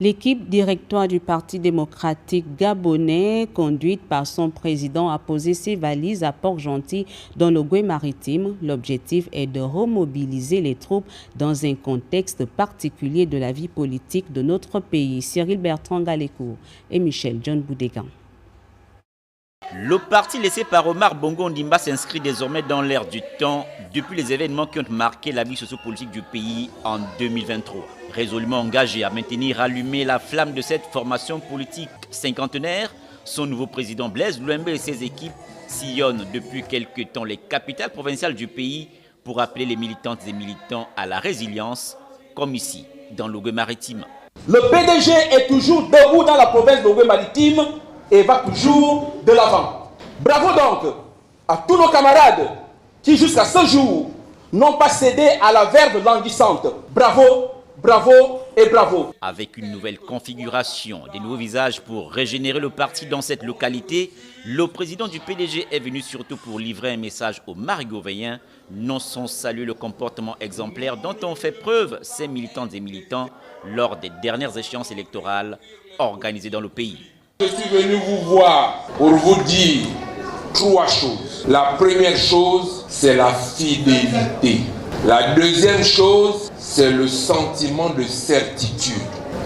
L'équipe directoire du Parti démocratique gabonais, conduite par son président, a posé ses valises à Port-Gentil dans le Gué-Maritime. L'objectif est de remobiliser les troupes dans un contexte particulier de la vie politique de notre pays. Cyril Bertrand Galécourt et Michel John Boudégan. Le parti laissé par Omar Bongo Ondimba s'inscrit désormais dans l'ère du temps depuis les événements qui ont marqué la vie sociopolitique du pays en 2023. Résolument engagé à maintenir allumée la flamme de cette formation politique cinquantenaire, son nouveau président Blaise Louembe et ses équipes sillonnent depuis quelques temps les capitales provinciales du pays pour appeler les militantes et militants à la résilience, comme ici, dans le Gué-Maritime. Le PDG est toujours debout dans la province de Gué-Maritime et va toujours de l'avant. Bravo donc à tous nos camarades qui jusqu'à ce jour n'ont pas cédé à la verve languissante. Bravo, bravo et bravo. Avec une nouvelle configuration, des nouveaux visages pour régénérer le parti dans cette localité, le président du PDG est venu surtout pour livrer un message aux Marigovéens, non sans saluer le comportement exemplaire dont ont fait preuve ces militantes et militants lors des dernières échéances électorales organisées dans le pays. Je suis venu vous voir pour vous dire trois choses. La première chose, c'est la fidélité. La deuxième chose, c'est le sentiment de certitude.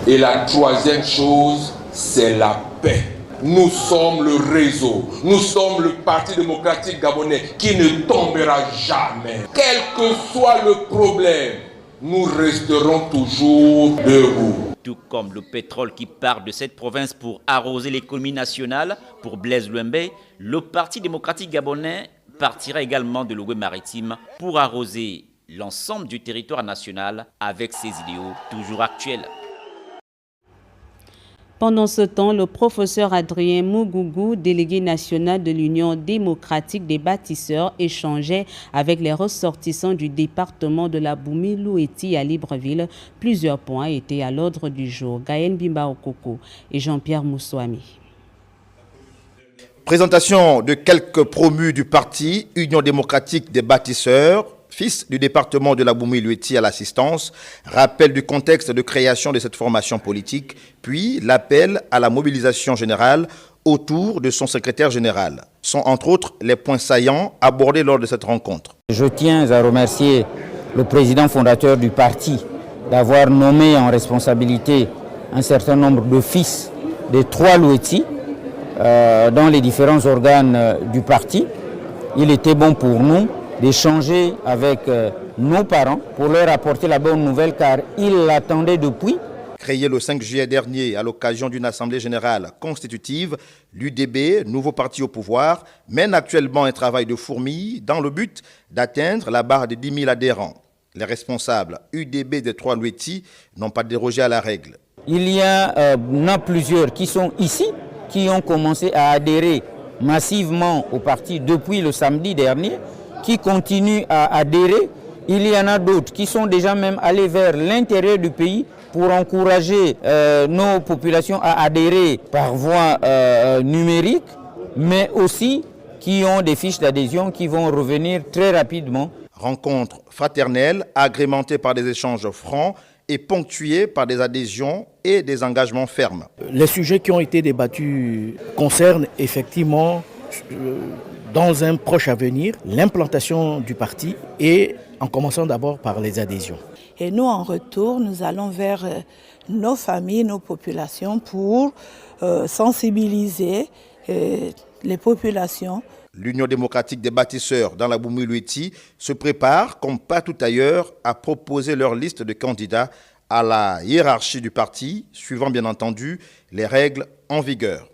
Et la troisième chose, c'est la paix. Nous sommes le réseau, nous sommes le Parti démocratique gabonais qui ne tombera jamais. Quel que soit le problème, nous resterons toujours debout. Tout comme le pétrole qui part de cette province pour arroser l'économie nationale, pour Blaise Louembe, le Parti démocratique gabonais partira également de le Gué-Maritime pour arroser l'ensemble du territoire national avec ses idéaux toujours actuels. Pendant ce temps, le professeur Adrien Mougougou, délégué national de l'Union démocratique des bâtisseurs, échangeait avec les ressortissants du département de la Boumi-Loueti à Libreville. Plusieurs points étaient à l'ordre du jour. Gaël Bimba Okoko et Jean-Pierre Moussouami. Présentation de quelques promus du parti Union démocratique des bâtisseurs, fils du département de la Boumi-Loueti à l'assistance, rappel du contexte de création de cette formation politique, puis l'appel à la mobilisation générale autour de son secrétaire général. Sont entre autres les points saillants abordés lors de cette rencontre. Je tiens à remercier le président fondateur du parti d'avoir nommé en responsabilité un certain nombre de fils des trois Loueti dans les différents organes du parti. Il était bon pour nous d'échanger avec nos parents pour leur apporter la bonne nouvelle car ils l'attendaient depuis. Créé le 5 juillet dernier à l'occasion d'une assemblée générale constitutive, l'UDB, nouveau parti au pouvoir, mène actuellement un travail de fourmi dans le but d'atteindre la barre des 10 000 adhérents. Les responsables UDB des trois Loueti n'ont pas dérogé à la règle. Il y en a plusieurs qui sont ici, qui ont commencé à adhérer massivement au parti depuis le samedi dernier, qui continuent à adhérer. Il y en a d'autres qui sont déjà même allés vers l'intérieur du pays pour encourager nos populations à adhérer par voie numérique, mais aussi qui ont des fiches d'adhésion qui vont revenir très rapidement. Rencontre fraternelle, agrémentée par des échanges francs et ponctuée par des adhésions et des engagements fermes. Les sujets qui ont été débattus concernent effectivement dans un proche avenir, l'implantation du parti et en commençant d'abord par les adhésions. Et nous, en retour, nous allons vers nos familles, nos populations pour sensibiliser les populations. L'Union démocratique des bâtisseurs dans la Boumi-Loueti se prépare, comme partout ailleurs, à proposer leur liste de candidats à la hiérarchie du parti, suivant bien entendu les règles en vigueur.